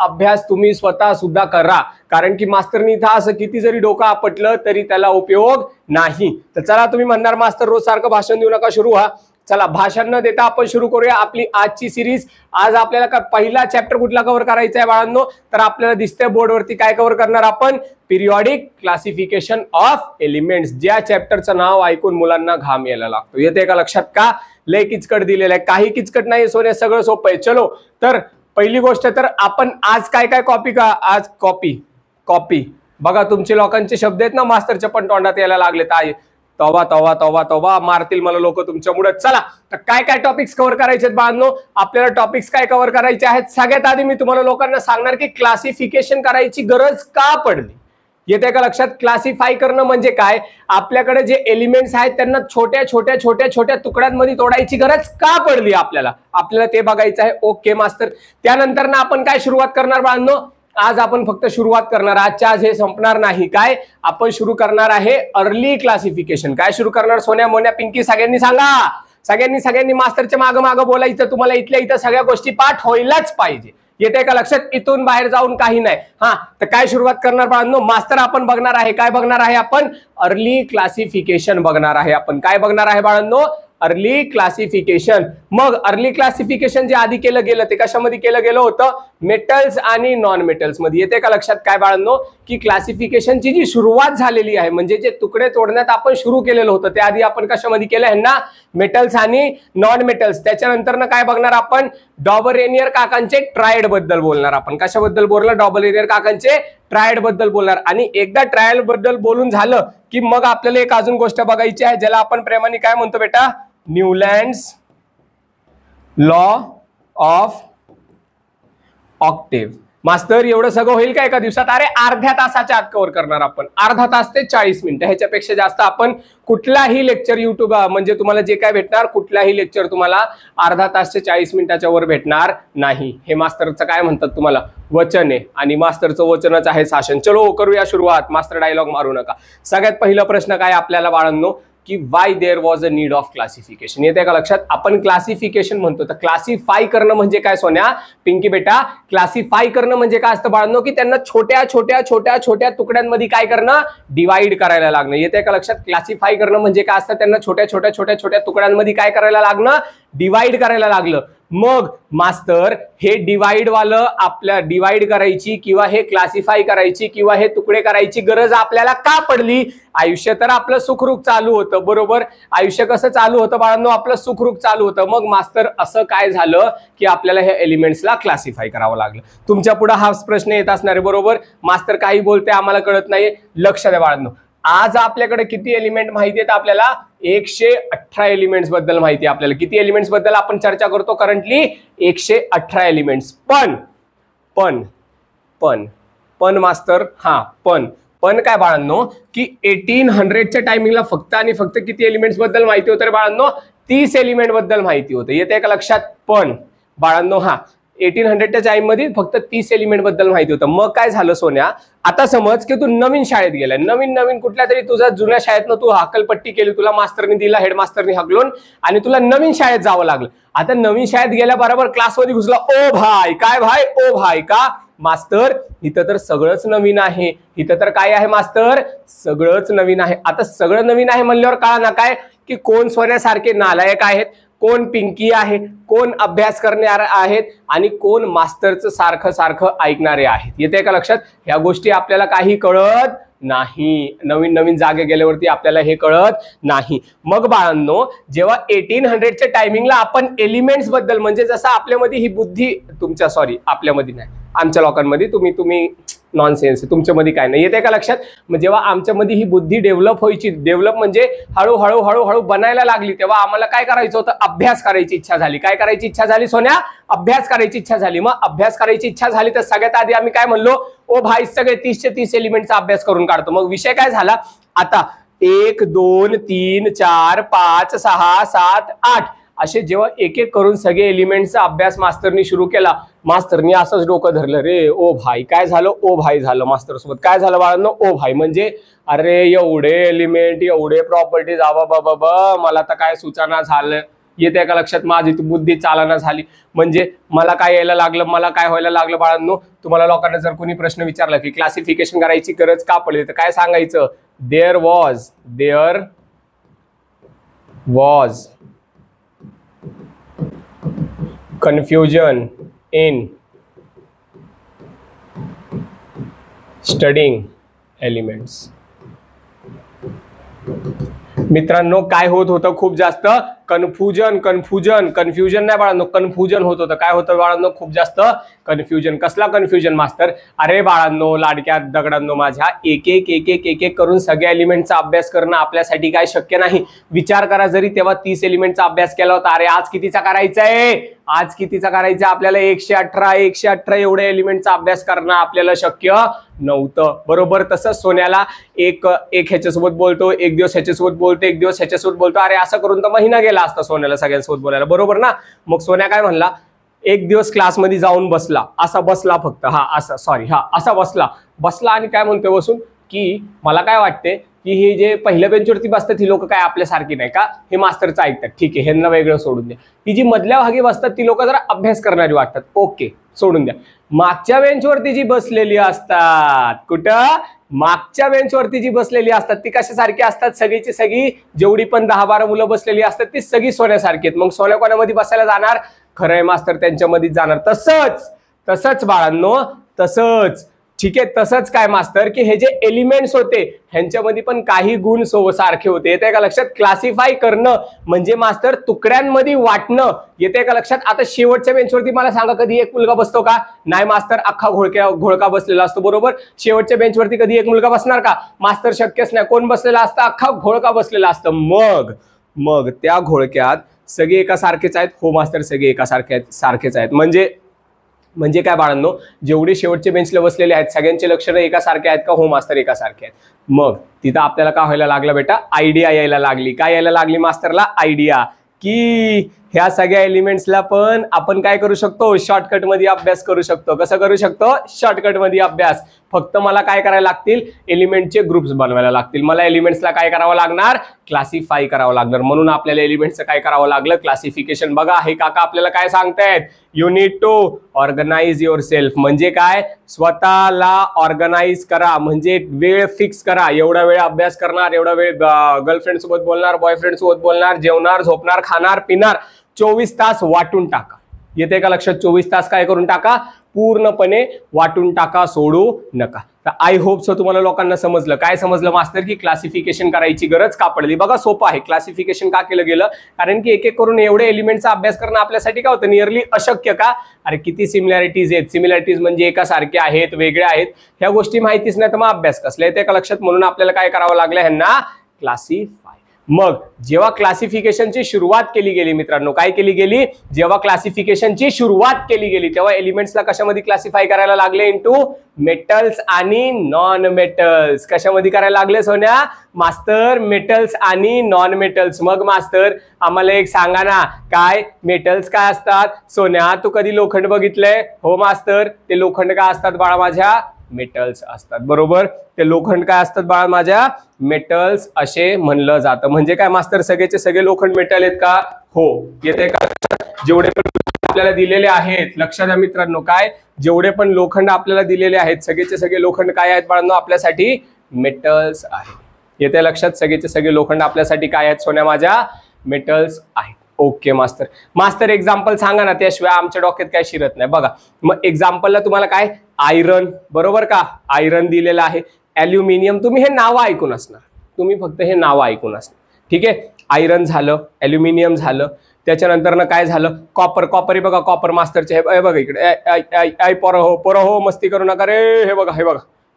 अभ्यास तुम्ही स्वतः सुद्धा करा, कारण की मास्तरनी इथं असं किती जरी डोकं आपटलं तरी त्याला उपयोग नाही. तर चला, तुम्ही म्हणणार मास्तर रोज सारखं भाषण देऊ नका, सुरू व्हा. चला, भाषण न देता आपण सुरू करूया आपली आजची सिरीज. आज आपल्याला पहिला चॅप्टर कुठला कव्हर करायचा आहे बाळांनो? तर आपल्याला दिसतंय बोर्डवरती काय कव्हर करणार आपण? Periodic classification of elements. ज्या चॅप्टरचं नाव ऐकून मुलांना घाम यायला लागतो. येते का लक्षात? का लय किचकट दिलेलं आहे? काही किचकट नाही सोन्या, सगळं सोपं आहे. चलो, तर पहिली गोष्ट, तर आपण आज काय काय कॉपी का? आज कॉपी बघा, तुमचे लोकांचे शब्द आहेत ना मास्तरच्या पण तोंडात यायला लागलेत. आहे तवा तवा तवा तवा मारतील मला लोक तुमच्यामुळे. चला, तर काय काय टॉपिक्स कव्हर करायचे आहेत बाळांनो? आपल्याला टॉपिक्स काय कव्हर करायचे आहेत? सगळ्यात आधी मी तुम्हाला लोकांना सांगणार की क्लासिफिकेशन करायची गरज का पडली. येते का लक्षात? क्लासिफाय करणं म्हणजे काय? आपल्याकडे जे एलिमेंट्स आहेत त्यांना छोट्या छोट्या छोट्या छोट्या तुकड्यांमध्ये तोडायची गरज का पडली आपल्याला ते बघायचं आहे. ओके मास्तर. त्यानंतर ना आपण काय सुरुवात करणार बाळांनो? आज आपण फक्त सुरुवात करणार, आजच्या आज हे संपणार नाही. काय आपण सुरू करणार आहे? Early classification. काय सुरू करणार सोन्या, मोन्या, पिंकी? सगळ्यांनी सांगा. सगळ्यांनी मास्टरच्या मागं बोलायचं. तुम्हाला इथल्या इथं सगळ्या गोष्टी पाठ व्हायलाच पाहिजे. येते का लक्षात? इथून बाहेर जाऊन काही नाही. हा, तर काय सुरुवात करणार बाळांनो? मास्टर आपण बघणार आहे. काय बघणार आहे आपण? अर्ली क्लासिफिकेशन बघणार आहे आपण. काय बघणार आहे बाळांनो? Early classification. मग अर्ली क्लासिफिकेशन जे आधी केलं गेलं ते कशामध्ये केलं गेलं होतं? मेटल्स आणि नॉन मेटल्स मध्ये. येते का लक्षात? काय बाळांनो, की क्लासिफिकेशनची जी सुरुवात झालेली आहे, म्हणजे जे तुकडे तोडण्यात आपण सुरू केलेलं होतं, ते आधी आपण कशामध्ये केलं? ह्यांना मेटल्स आणि नॉन मेटल्स. त्याच्यानंतर काय बघणार आपण? डॉबरेनियर काकांचे ट्रायड बद्दल बोलणार आपण. कशाबद्दल बोलणार? डॉबरेनियर काकांचे ट्रायड बद्दल बोलणार. आणि एकदा ट्रायल बद्दल बोलून झालं की मग आपल्याला एक अजून गोष्ट बघायची आहे, ज्याला आपण प्रेमाने काय म्हणतो बेटा? Newlands law of octave. मास्तर एवढं सगळं होईल का एका दिवसात? अरे अर्ध्या तासाच्या आत कव्हर करणार आपण. अर्धा तास ते 40 मिनिटं, ह्याच्यापेक्षा जास्त आपण कुठलाही लेक्चर युट्यूब म्हणजे तुम्हाला जे काय भेटणार, कुठलाही लेक्चर तुम्हाला अर्धा तास ते 40 मिनिटाच्या वर भेटणार नाही. हे मास्तरचं काय म्हणतात तुम्हाला? वचन आहे. आणि मास्तरचं वचनच आहे शासन. चलो करूया सुरुवात. मास्तर डायलॉग मारू नका. सगळ्यात पहिला प्रश्न काय आपल्याला बाळांनो? की why there was a need of classification. येते का लक्षात? आपण क्लासिफिकेशन म्हणतो, तर क्लासिफाय करणं म्हणजे काय सोन्या, पिंकी बेटा? क्लासिफाय करणं म्हणजे काय असतं बाळांनो? की त्यांना छोट्या छोट्या छोट्या छोट्या तुकड्यांमध्ये काय करणं? डिवाइड करायला लागणं. येते का लक्षात? क्लासिफाय करणं म्हणजे काय असतं? त्यांना छोट्या छोट्या छोट्या छोट्या तुकड्यांमध्ये काय करायला लागणं? डिवाइड करायला लागलं. मग मास्तर हे डिवाइड वालं आपल्या डिवाइड करायची किंवा हे क्लासिफाय करायची किंवा हे तुकडे करायची गरज आपल्याला का पडली? आयुष्य तर आपलं सुखरूप चालू होतं, बरोबर? आयुष्य कसं चालू होतं बाळांनो? आपलं सुखरूप चालू होतं. मग मास्तर असं काय झालं की आपल्याला हे एलिमेंट्सला क्लासिफाय करावं लागलं. तुमच्या पुढे हाच प्रश्न येत असणार आहे, बरोबर? मास्तर काही बोलते आम्हाला कळत नाही. लक्ष द्या बाळांनो. आज आपल्याकडे किती एलिमेंट माहिती आहेत आपल्याला? 118 एलिमेंट्स बद्दल माहिती आहे आपल्याला. किती एलिमेंट्स बद्दल आपण चर्चा करतो करंटली? 118 एलिमेंट्स. पण मास्तर, हा पण काय बाळांनो, की 1800च्या टायमिंगला फक्त आणि फक्त किती एलिमेंट्स बद्दल माहिती होतं बाळांनो? 30 एलिमेंट बद्दल माहिती होतं. येते का लक्षात? पण बाळांनो, हा 1800च्या टाइम मध्ये फक्त 30 एलिमेंट बद्दल माहिती होतं. मग काय झालं सोन्या? आता समज की तू नवीन शाळेत गेलाय, नवीन कुठल्या तरी तुझ्या जुन्या शाळेतनं तू हाकलपट्टी केली, तुला मास्तरनी दिला, हेडमास्टरनी हाकलून, आणि तुला नवीन शाळेत जावं लागलं. आता नवीन शाळेत गेल्याबरोबर क्लासमध्ये घुसला. ओ भाई, काय भाई? ओ भाई. का मास्तर? इथं तर सगळंच नवीन आहे. इथं तर काय आहे मास्तर? सगळंच नवीन आहे. आता सगळं नवीन आहे म्हणल्यावर कळा ना काय, की कोण सोन्यासारखे नालायक आहेत, कोण पिंकी आहे, कोण अभ्यास करणारे आहेत, आणि कोण मास्तरचं सारखं सारखं ऐकणारे आहेत. येते का लक्षात? ह्या गोष्टी आपल्याला काही कळत नाही. नवीन नवीन जागे गेल्यावरती आपल्याला हे कळत नाही. मग बाळांनो, जेव्हा 1800च्या टायमिंगला आपण एलिमेंट्स बद्दल, म्हणजे जसं आपल्यामध्ये ही बुद्धी, आपल्यामध्ये नाही, आमच्या लोकांमध्ये, तुम्ही नॉनसेन्स, तुमच्यामध्ये काय नाही. येते का लक्षात? मग जेव्हा आमच्यामध्ये ही बुद्धी डेव्हलप म्हणजे हळूहळू बनायला लागली, तेव्हा आम्हाला काय करायचं होतं? अभ्यास करायची इच्छा झाली. काय करायची इच्छा झाली सोन्या? अभ्यास करायची इच्छा झाली. मग अभ्यास करायची इच्छा झाली तर सगळ्यात आधी आम्ही काय म्हणलो? ओ भाई, सगळे 30चे 30 एलिमेंटचा अभ्यास करून काढतो. मग विषय काय झाला? आता 1 2 3 4 5 6 7 8 असे जेव्हा एक एक करून सगळे एलिमेंटचा अभ्यास मास्तरनी सुरू केला, मास्तरनी असंच डोकं धरलं, रे ओ भाई काय झालं? ओ भाई झालं. मास्टर सोबत काय झालं बाळांनो? ओ भाई म्हणजे अरे एवढे एलिमेंट, एवढे प्रॉपर्टीज, बाबा मला तर काय सुचना झालं. येते का लक्षात? माझी ती बुद्धी चालना झाली म्हणजे मला काय यायला लागलं, मला काय व्हायला लागलं बाळांनो? तुम्हाला लोकांना जर कोणी प्रश्न विचारला की क्लासिफिकेशन करायची गरज का पडली तर काय सांगायचं? There was confusion in studying elements. मित्रांनो काय होत होतं? खूप जास्त कन्फ्युजन नाही बाळांनो, कन्फ्युजन होत होतं. काय होतं बाळांनो? खूप जास्त कन्फ्युजन. कसला कन्फ्युजन मास्तर? अरे बाळांनो, लाडक्या दगडांनो माझ्या, एक एक करून सगळ्या एलिमेंटचा अभ्यास करणं आपल्यासाठी काय शक्य नाही. विचार करा, जरी तेव्हा 30 एलिमेंटचा अभ्यास केला होता, अरे आज कितीचा करायचा आहे? आज कितीचा करायचा? आपल्याला 118 एवढे एलिमेंटचा अभ्यास करणं आपल्याला शक्य नव्हतं. बरोबर. तसंच सोन्याला एक ह्याच्यासोबत बोलतो, एक दिवस ह्याच्यासोबत बोलतो, एक दिवस ह्याच्यासोबत बोलतो. अरे असं करून तर महिना गेला असता सोन्याला सगळ्यांसोबत बोलायला. बरोबर ना? मग सोन्या काय म्हणला? एक दिवस क्लासमध्ये जाऊन बसला, असा बसला फक्त, असा बसला आणि काय म्हणतोय बसून की मला काय वाटते की हे जे पहिल्या बेंचवरती बसतात ही लोक काय आपल्यासारखी नाही का? हे मास्तरचं ऐकतात, ठीक आहे, ह्यांना वेगळं सोडून द्या. ही जी मधल्या भागी बसतात ती लोक जरा अभ्यास करणारी वाटतात, ओके, सोडून द्या. मागच्या बेंचवरती जी बसलेली असतात, कुठं? मागच्या बेंचवरती जी बसलेली असतात ती कशासारखी असतात? सगळीची सगळी, जेवढी पण 10-12 मुलं बसलेली असतात ती सगळी सोन्यासारखी आहेत. मग सोन्या कोणामध्ये बसायला जाणार? खरंय मास्तर, त्यांच्यामध्ये जाणार. तसंच बाळांनो, तसंच, ठीक आहे. तसंच काय मास्तर की हे जे एलिमेंट्स होते ह्यांच्यामध्ये पण काही गुण सारखे होते. येते का लक्षात? क्लासिफाय करणं म्हणजे मास्तर तुकड्यांमध्ये वाटणं. येते का लक्षात? आता शेवटच्या बेंचवरती मला सांगा कधी एक मुलगा बसतो का? नाही मास्तर, अख्खा घोळका बसलेला असतो. बरोबर. शेवटच्या बेंचवरती कधी एक मुलगा बसणार का? मास्तर शक्यच नाही. कोण बसलेला असतं? अख्खा घोळका बसलेला असतं. मग त्या घोळक्यात सगळे एका सारखेच आहेत? हो मास्तर, सगळे एका सारखेच आहेत. म्हणजे काय बाळांनो? जेवढे शेवटचे बेंचला बसलेले आहेत सगळ्यांचे लक्षणं एका सारखे आहेत का? हो मास्तर, एका सारखे आहेत. मग तिथं आपल्याला काय व्हायला लागलं बेटा? आयडिया यायला लागली. काय यायला लागली मास्तरला? आयडिया, की ह्या सगळ्या एलिमेंट्सला पण आपण काय करू शकतो? शॉर्टकट मध्ये अभ्यास करू शकतो. कसं करू शकतो? शॉर्टकट मध्ये अभ्यास. फक्त मला काय करायला लागतील? एलिमेंटचे ग्रुप्स बनवायला लागतील. मला एलिमेंट्सला काय करावं लागणार? क्लासिफाय करावं लागणार. म्हणून आपल्याला एलिमेंट्सचं काय करावं लागलं? क्लासिफिकेशन. बघा हे काका आपल्याला काय सांगतायत? You need to organise yourself. म्हणजे काय? स्वतःला ऑर्गनाइज करा, म्हणजे वेळ फिक्स करा. एवढा वेळ अभ्यास करणार, एवढा वेळ गर्लफ्रेंड सोबत बोलणार, बॉयफ्रेंड सोबत बोलणार, जेवणार, झोपणार, खाणार, पिणार. 24 तास वाटून टाका. येते का लक्षात? 24 तास काय करून टाका? पूर्णपणे वाटून टाका, सोडू नका. तर आय होप सो तुम्हाला लोकांना समजलं. काय समजलं मास्तर? की क्लासिफिकेशन करायची गरज का पडली? बघा सोपं आहे. क्लासिफिकेशन का केलं गेलं? कारण की एक करून एवढे एलिमेंटचा अभ्यास करणं आपल्यासाठी काय होतं? नियरली अशक्य का? अरे किती सिमिलॅरिटीज आहेत. सिमिलॅरिटीज म्हणजे एका सारखे आहेत, वेगळे आहेत, ह्या गोष्टी माहितीच नाही तर मग अभ्यास कसला? येते का लक्षात? म्हणून आपल्याला काय करावं लागलं? ह्यांना क्लासिफाय. मग जेव्हा क्लासिफिकेशनची सुरुवात केली गेली मित्रांनो, काय केली गेली? जेव्हा क्लासिफिकेशनची सुरुवात केली गेली तेव्हा एलिमेंट्सला कशामध्ये क्लासिफाय करायला लागले? इनटू मेटल्स आणि नॉन मेटल्स. कशामध्ये करायला लागले सोन्या? मास्तर, मेटल्स आणि नॉन मेटल्स. मग मास्तर आम्हाला एक सांगा ना, काय मेटल्स काय असतात? सोन्या तू कधी लोखंड बघितलंय? हो मास्तर. ते लोखंड काय असतात बाळा माझ्या? मेटल्स असतात. बरोबर. ते लोखंड काय असतात बाळा माझ्या? मेटल्स असे म्हणलं जातं. म्हणजे काय मास्तर? सगळेचे सगळे लोखंड मेटल आहेत का? हो. येते का? जेवढे पण आपल्याला दिलेले आहेत, लक्षात द्या मित्रांनो, काय जेवढे पण लोखंड आपल्याला दिलेले आहेत सगळेचे सगळे लोखंड काय आहेत बाळांनो? आपल्यासाठी मेटल्स आहेत. येते लक्षात? सगळेचे सगळे लोखंड आपल्यासाठी काय आहेत सोन्या माझ्या? मेटल्स आहेत. ओके मास्तर. मास्तर एक्झाम्पल सांगा ना, त्याशिवाय आमच्या डोक्यात काय शिरत नाही. बघा मग एक्झाम्पलला तुम्हाला काय? आयरन, बरोबर का? आयरन दिलेलं आहे. ॲल्युमिनियम, तुम्ही हे नावं ऐकून असणार, तुम्ही फक्त हे नावं ऐकून असणार, ठीक आहे. आयरन झालं, ॲल्युमिनियम झालं, त्याच्यानंतर ना काय झालं? कॉपर. कॉपर हे बघा, कॉपर मास्टरचे हे बघा इकडे, पोरं हो मस्ती करू नका रे. हे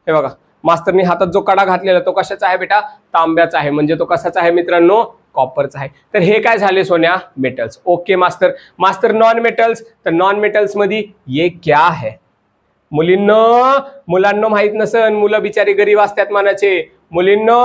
बघा मास्टरनी हातात जो कडा घातलेला तो कशाचा आहे बेटा? तांब्याचा आहे. म्हणजे तो कशाचा आहे मित्रांनो? कॉपरचा आहे. तर हे काय झाले सोन्या? Metals. Okay master non metals. तर नॉन मेटल्स मध्ये ये क्या है? मुलांना माहित नसन, मुलं बिचारी गरीब असतात मनाचे. मुलींनो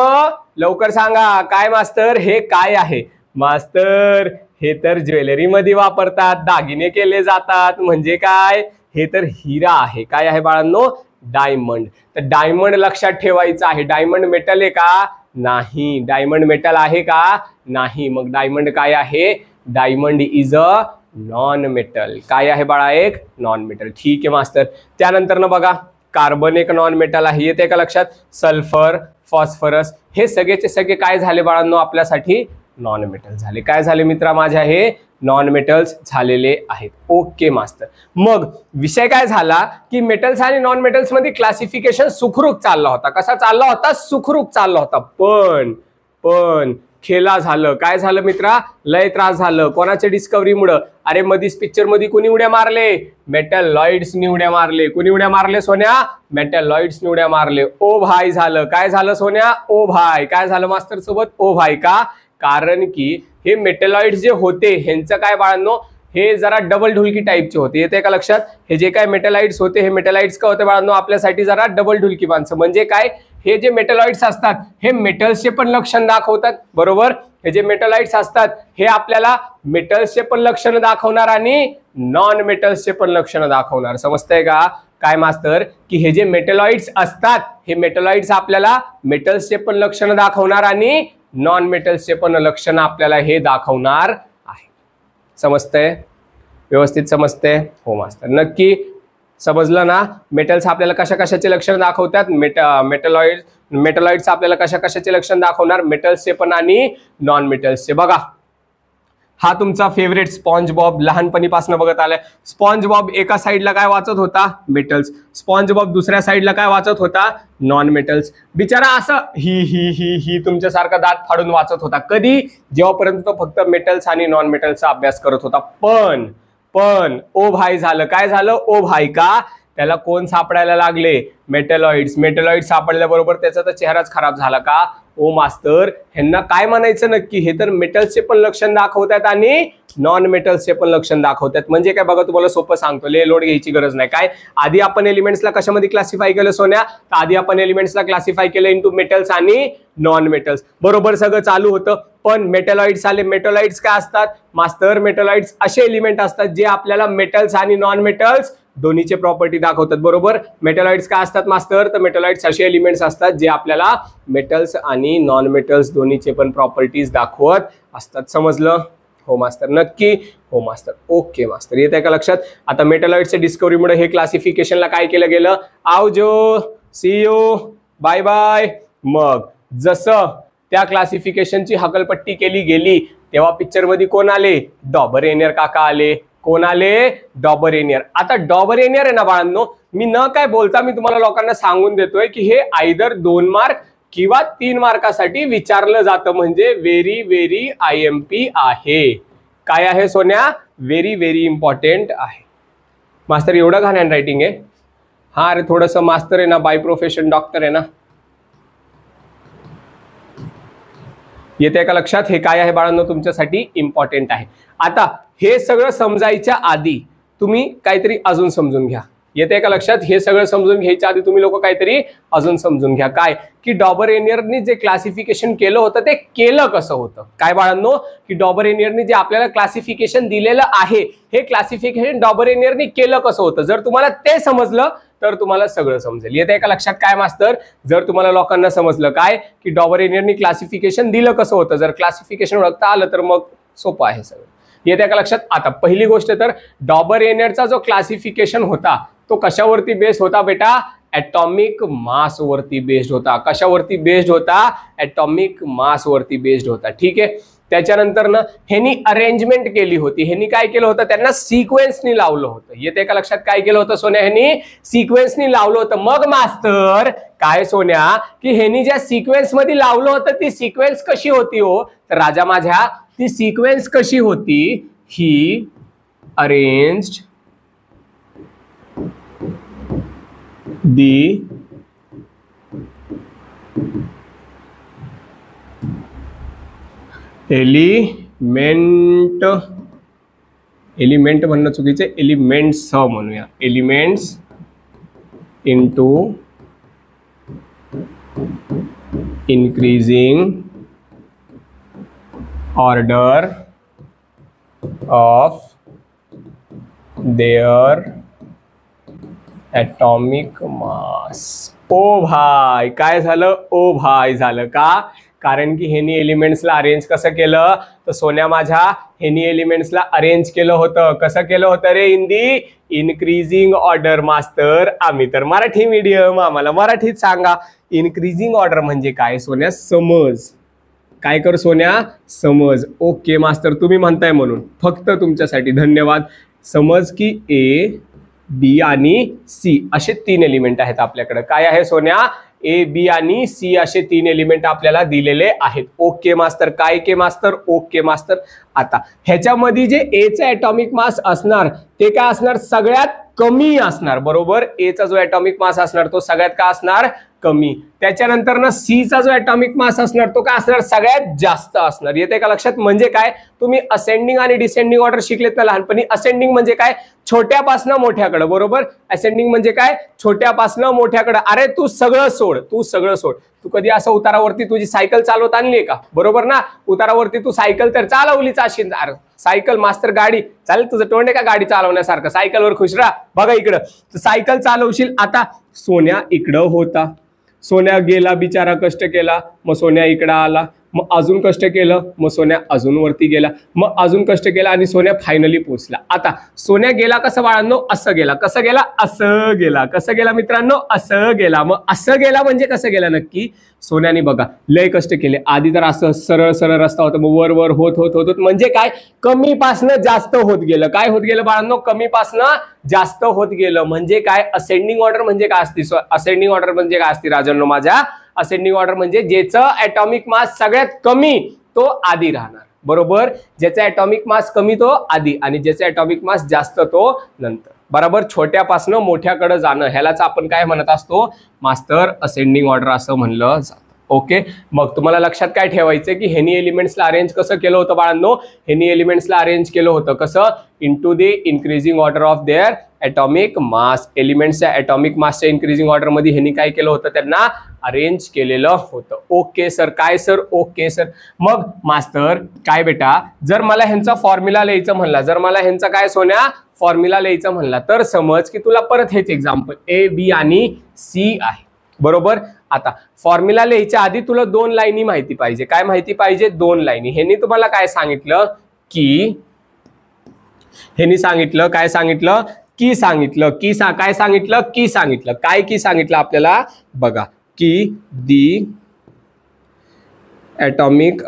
लवकर सांगा, काय मास्तर हे काय आहे? मास्तर हे तर ज्वेलरी मध्ये वापरतात, दागिने केले जातात. म्हणजे काय? हे तर हिरा आहे. काय आहे बाळांनो? डायमंड. तर डायमंड लक्षात ठेवायचं आहे. डायमंड मेटल आहे का? नाही. डायमंड मेटल आहे का? नाही. मग डायमंड काय आहे? Diamond is a non metal. काय आहे बाळा? एक नॉन मेटल. ठीक आहे मास्तर. त्यानंतर ना बघा, कार्बन एक नॉन मेटल आहे. येते का लक्षात? सल्फर, फॉस्फरस हे सगळेचे सगळे काय झाले बाळांनो? आपल्यासाठी नॉन मेटल झाले. काय झाले मित्रा माझ्या? हे नॉन मेटल्स झालेले आहेत. ओके मास्तर. मग विषय काय झाला की मेटल्स आणि नॉन मेटल्स मध्ये क्लासिफिकेशन सुखरूप चालला होता. कसा चालला होता? सुखरूप चालला होता. पण खेला झालं. काय झालं मित्रा? लय त्रास झालं. कोणाच्या डिस्कव्हरीमुळे? अरे मधीच पिक्चर मध्ये कुणी उड्या मारले? मेटलॉइड्सनी उड्या मारले. कुणी उड्या मारले सोन्या? मेटलॉइड्सनी उड्या मारले. ओ भाई झालं. काय झालं सोन्या? ओ भाई. काय झालं मास्टर सोबत? ओ भाई. का? कारण की हे मेटलॉइड्स जे होते ह्यांचं काय बाळांनो? हे जरा डबल ढुलकी टाईपचे होते. येते का लक्षात? हे जे काय मेटलाइट्स होते हे मेटलाइट्स का होते बाळांनो? आपल्यासाठी जरा डबल ढुलकी माणसं. म्हणजे काय? हे जे मेटलॉइड्स असतात हे मेटल्सचे पण लक्षण दाखवतात. बरोबर? हे जे मेटलॉइड्स असतात हे आपल्याला मेटल्सचे पण लक्षण दाखवणार आणि नॉन मेटल्सचे पण लक्षण दाखवणार. समजतंय का? काय मास्तर? की हे जे मेटलॉइड्स असतात हे मेटलॉइड्स आपल्याला मेटल्सचे पण लक्षण दाखवणार आणि नॉन मेटल्सचे पण लक्षण आपल्याला हे दाखवणार आहे. समजतंय? व्यवस्थित समजतंय? हो मास्तर. नक्की समजलं ना? मेटल्स आपल्याला कशा कशाचे लक्षण दाखवतात? मेटलॉइड्स आपल्याला कशा कशाचे लक्षण दाखवणार? मेटल्सचे पण आणि नॉन मेटल्सचे. बघा, हा तुमचा फेवरेट स्पॉन्ज बॉब लहानपणीपासून बघत आलाय. स्पॉन्ज बॉब एका साईडला काय वाचत होता? मेटल्स. स्पॉन्ज बॉब दुसऱ्या साईडला काय वाचत होता? Non metals. बिचारा असं ही तुमच्यासारखा दात फाडून वाचत होता. कधी? जेव्हापर्यंत तो फक्त मेटल्स आणि नॉन मेटल्सचा अभ्यास करत होता. पण ओ भाई झालं. काय झालं? ओ भाई. का? त्याला कोण सापडायला लागले? मेटलॉइड्स सापडल्याबरोबर त्याचा तर चेहराच खराब झाला. का? ओ मास्तर, ह्यांना काय म्हणायचं नक्की? हे तर मेटल्सचे पण लक्षण दाखवतात आणि नॉन मेटल्सचे पण लक्षण दाखवतात. म्हणजे काय बघा, तुम्हाला सोपं सांगतो, ले लोड घ्यायची गरज नाही. काय? आधी आपण एलिमेंट्सला कशामध्ये क्लासिफाय केलं सोन्या? तर आधी आपण एलिमेंट्सला क्लासिफाय केलं इंटू मेटल्स आणि नॉन मेटल्स. बरोबर सगळं चालू होतं. पण मेटलॉइड्स आले. मेटलॉइड्स काय असतात मास्तर? मेटलॉइड्स असे एलिमेंट असतात जे आपल्याला मेटल्स आणि नॉन मेटल्स दोन्हीचे प्रॉपर्टी दाखवतात. बरोबर? मेटलॉइड्स काय असतात मास्तर? तर मेटलॉइड्स असे एलिमेंट्स असतात जे आपल्याला मेटल्स आणि नॉन मेटल्स दोन्हीचे पण प्रॉपर्टीज दाखवत असतात. समजलं? हो मास्तर. नक्की? हो मास्तर. ओके मास्तर. येत आहे का लक्षात? आता मेटलॉइड्सच्या डिस्कव्हरीमुळे हे क्लासिफिकेशनला काय केलं गेलं? आवजो, सी यू, बाय बाय. मग जसं त्या क्लासिफिकेशनची हकलपट्टी केली गेली तेव्हा पिक्चर मध्ये कोण आले? डॉबरेनियर काका आले. कोण आले? डॉबरेनियर. आता डॉबरेनियर आहे ना बाळांनो, मी न काय बोलता मी तुम्हाला लोकांना सांगून देतोय की हे आयदर 2 मार्क किंवा 3 मार्कासाठी विचारलं जातं. म्हणजे व्हेरी व्हेरी IMP आहे. काय आहे सोन्या? व्हेरी व्हेरी इम्पॉर्टंट आहे. मास्तर एवढं घाण हँड रायटिंग आहे? हा, अरे थोडंसं मास्तर आहे ना, बाय प्रोफेशन डॉक्टर आहे ना. येते का लक्षात? हे काय आहे बाळांनो? तुमच्यासाठी इम्पॉर्टंट आहे. आता हे सगळं समजायच्या आधी तुम्ही काहीतरी अजून समजून घ्या. येते का लक्षात? हे सगळं समजून घ्यायच्या आधी तुम्ही लोक काहीतरी अजून समजून घ्या. काय? की डॉबरेनियरनी जे क्लासिफिकेशन केलं होतं ते केलं कसं होतं? काय बाळांनो? की डॉबरेनियरनी जे आपल्याला क्लासिफिकेशन दिलेलं आहे हे क्लासिफिकेशन डॉबरेनियरनी केलं कसं होतं? जर तुम्हाला ते समजलं तर तुम्हाला सगळं समजेल. येते का लक्षात? काय मास्तर? जर तुम्हाला लोकांना समजलं काय की डॉबरेनियरनी क्लासिफिकेशन दिलं कसं होतं, जर क्लासिफिकेशन ओळखता आलं तर मग सोपं आहे सगळं. येते का लक्षात? आता पहिली गोष्ट तर डॉबरेनियरचा जो क्लासिफिकेशन होता तो कशावरती बेस्ड होता बेटा? ॲटॉमिक मास वरती बेस्ड होता. कशावरती बेस्ड होता? ॲटॉमिक मास वरती बेस्ड होता. ठीक आहे. त्याच्यानंतर ना ह्यांनी अरेंजमेंट केली होती. ह्यांनी काय केलं होतं? त्यांना सिक्वेन्सनी लावलं होतं. येते का लक्षात? काय केलं होतं सोन्या? ह्यांनी सिक्वेन्सनी लावलं होतं. मग मास्तर काय सोन्या? की ह्यांनी ज्या सिक्वेन्स मध्ये लावलं होतं ती सिक्वेन्स कशी होती हो? तर राजा माझ्या, ती सिक्वेन्स कशी होती? ही अरेंज्ड the एलिमेंट म्हणणं चुकीचं, एलिमेंट्स म्हणूया. Elements into increasing order of their atomic mass. ओ भाई काय झालं? ओ भाई झालं. का? कारण की ह्यांनी एलिमेंट्सला अरेंज कसं केलं? तर सोन्या माझ्या हेनी एलिमेंट्सला अरेंज केलं होतं. कसं केलं होतं रे? In the increasing order. मास्तर आम्ही तर मराठी मीडियम, आम्हाला मराठीत सांगा. इनक्रीजिंग ऑर्डर म्हणजे काय सोन्या? समज. काय कर सोन्या? समज. ओके मास्तर, तुम्ही म्हणताय म्हणून फक्त तुमच्यासाठी धन्यवाद. समज की ए, बी आणि सी असे 3 एलिमेंट आहेत आपल्याकडे. काय आहे सोन्या? ए, बी आणि सी असे 3 एलिमेंट आपल्याला दिलेले आहेत. ओके मास्तर. काय के मास्तर? ओके मास्तर. आता ह्याच्यामध्ये जे एचा ॲटॉमिक मास असणार ते काय असणार? सगळ्यात कमी असणार. बरोबर. एचा जो ॲटॉमिक मास असणार तो सगळ्यात काय असणार? कमी. त्याच्यानंतर ना सीचा जो ॲटॉमिक मास असणार तो काय असणार? सगळ्यात जास्त असणार. येते का लक्षात? म्हणजे काय? तुम्ही असेंडिंग आणि डिसेंडिंग ऑर्डर शिकलेत ना लहानपणी. असेंडिंग म्हणजे काय? छोट्यापासनं मोठ्याकडे. बरोबर. असेंडिंग म्हणजे काय? छोट्यापासनं मोठ्याकडे. अरे तू सगळं सोड, तू सगळं सोड. तू कधी असं उतारावरती तुझी सायकल चालवत आणलीये का? बरोबर ना. उतारावरती तू सायकल तर चालवलीच असेल. सायकल मास्तर गाडी चालेल, तुझं तोंड आहे का गाडी चालवण्यासारखं? सायकलवर खुश राहा. बघा इकडं सायकल चालवशील. आता सोन्या इकडं होता, सोन्या गेला बिचारा, कष्ट केला, मग सोन्या इकडं आला, मग अजून कष्ट केलं, मग सोन्या अजून वरती गेला, मग अजून कष्ट केला आणि सोन्या फायनली पोहोचला. आता सोन्या गेला कसं बाळांनो? असं गेला. कसं गेला? असं गेला. कसं गेला मित्रांनो? असं गेला. मग असं गेला म्हणजे कसं गेला नक्की? सोन्याने बघा लय कष्ट केले. आधी तर असं सरळ सरळ रस्ता होता, मग वर वर होत होत होत म्हणजे काय? कमीपासनं जास्त होत गेलं. काय होत गेलं बाळांनो? कमीपासनं जास्त होत गेलं. म्हणजे काय? असेंडिंग ऑर्डर म्हणजे काय असते? असेंडिंग ऑर्डर म्हणजे काय असते राजांनो माझ्या? असेंडिंग ऑर्डर म्हणजे ज्याचं ॲटॉमिक मास सगळ्यात कमी तो आधी राहणार. बरोबर. ज्याचा ॲटॉमिक मास कमी तो आधी आणि ज्याचा ॲटॉमिक मास जास्त तो नंतर. बरोबर. छोट्यापासनं मोठ्याकडे जाणं ह्यालाच आपण काय म्हणत असतो मास्तर? असेंडिंग ऑर्डर असं म्हणलं जातं. ओके. मग तुम्हाला लक्षात काय ठेवायचं की हेनी एलिमेंट्सला अरेंज कसं केलं होतं बाळांनो? हेनी एलिमेंट्सला अरेंज केलं होतं कसं? Into the increasing order of their atomic mass. एलिमेंट्सच्या ॲटॉमिक मासच्या इन्क्रीजिंग ऑर्डर मध्ये हेनी काय केलं होतं? त्यांना अरेंज केलेलं होतं. Okay sir. काय सर? Okay sir. मग मास्तर काय बेटा, जर मला ह्यांचा फॉर्म्युला लिहायचं म्हणला, जर मला ह्यांचा काय सोन्या फॉर्म्युला लिहायचं म्हणला, तर समज की तुला परत हेच एक्झाम्पल ए, बी आणि सी आहे. बरोबर. आता फॉर्म्युला लिहायच्या आधी तुला 2 लाईनी माहिती पाहिजे. काय माहिती पाहिजे? 2 लाईनी. ह्यांनी तुम्हाला काय सांगितलं की ह्यांनी सांगितलं काय सांगितलं? की सांगितलं की काय सांगितलं? की सांगितलं. काय की सांगितलं आपल्याला? बघा की the atomic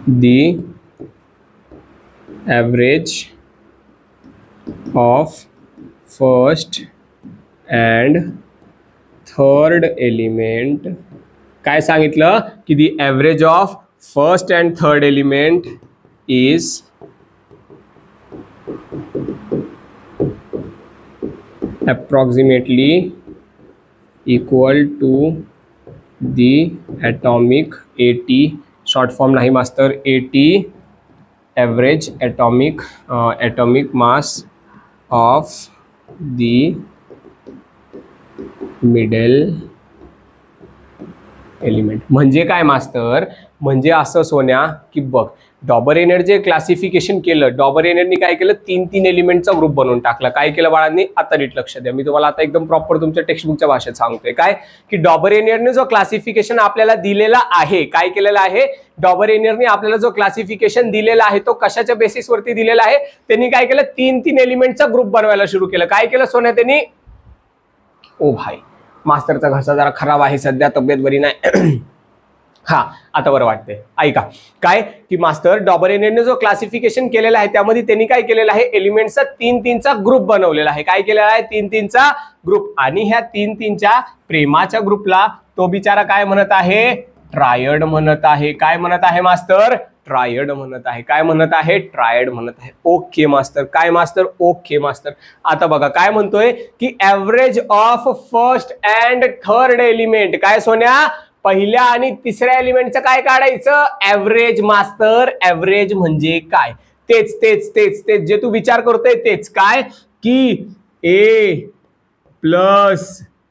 the average of first and third element. काय सांगितलं? की the average of first and third element is approximately equal to the atomic AT, short form नाही मास्तर, AT average atomic mass of the middle element. म्हणजे काय मास्तर? म्हणजे असं सोन्या की बघ डॉबरेनर जे क्लासिफिकेशन केलं, डॉबरेनरनी काय केलं? 3 एलिमेंटचा ग्रुप बनवून टाकला. काय केलं बाळांनी? आता नीट लक्ष द्या, मी तुम्हाला आता एकदम प्रॉपर तुमच्या टेक्स्टबुकच्या भाषेत सांगतोय. काय की डॉबरेनरने जो क्लासिफिकेशन आपल्याला दिलेला आहे, काय केलेलं आहे? डॉबरेनरने आपल्याला जो क्लासिफिकेशन दिलेला आहे तो कशाच्या बेसिसवरती दिलेला आहे? त्यांनी काय केलं? 3 एलिमेंटचा ग्रुप बनवायला सुरू केलं. काय केलं सोन्या त्यांनी? ओ भाई मास्तरचा घसा जरा खराब आहे सध्या, तब्येत बरी नाही. हा आता बरं वाटतंय. ऐका काय की मास्तर डॉबरेनरने जो क्लासिफिकेशन केलेला आहे त्यामध्ये त्यांनी काय केलेलं आहे? एलिमेंट्सचा 3चा ग्रुप बनवलेला आहे. काय केलेला आहे? 3चा ग्रुप. आणि ह्या 3च्या प्रेमाच्या ग्रुपला तो बिचारा काय म्हणत आहे? ट्रायड म्हणत आहे. काय म्हणत आहे मास्तर? ट्रायड म्हणत आहे. काय म्हणत आहे? ट्रायड म्हणत आहे. ओके मास्तर. काय मास्तर? ओके मास्तर. आता बघा काय म्हणतोय की average of first and third element. काय सोन्या? पहिल्या आणि तिसऱ्या एलिमेंटचं काय काढायचं? ॲव्हरेज मास्तर. ॲव्हरेज म्हणजे काय? तेच तेच तेच तेच जे तू विचार करतोय तेच. काय की ए प्लस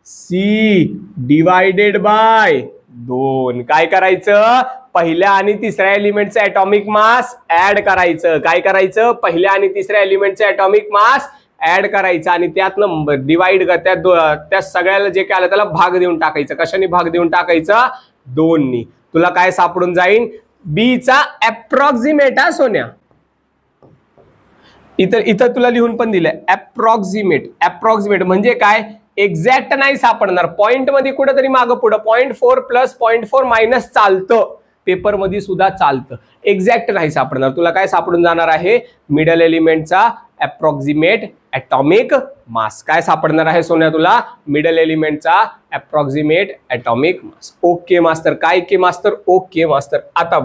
सी डिवायडेड बाय 2. काय करायचं? पहिल्या आणि तिसऱ्या एलिमेंटचं ॲटॉमिक मास ऍड करायचं. काय करायचं? पहिल्या आणि तिसऱ्या एलिमेंटचं ॲटॉमिक मास ऍड करायचं आणि त्यातनं डिवाइड त्या सगळ्याला जे काय आलं त्याला भाग देऊन टाकायचं. कशाने भाग देऊन टाकायचं? 2नी. तुला काय सापडून जाईल, बी चा अप्रॉक्सिमेट हा सोन्या. इथं तुला लिहून पण दिलंय अप्रॉक्सिमेट. अप्रॉक्सिमेट म्हणजे काय, एक्झॅक्ट नाही सापडणार. पॉइंट मध्ये कुठेतरी मागं पुढं 0.4 प्लस 0.4 मायनस चालतं, पेपर मध्ये सुद्धा चालतं. एक्झॅक्ट नाही सापडणार. तुला काय सापडून जाणार आहे, मिडल एलिमेंटचा अप्रॉक्सिमेट ॲटॉमिक मास. काय सापडणार आहे सोन्या तुला, मिडल एलिमेंटचा अप्रॉक्सिमेट ॲटॉमिक मास. ओके मास्तर. काय के मास्तर, ओके मास्तर. आता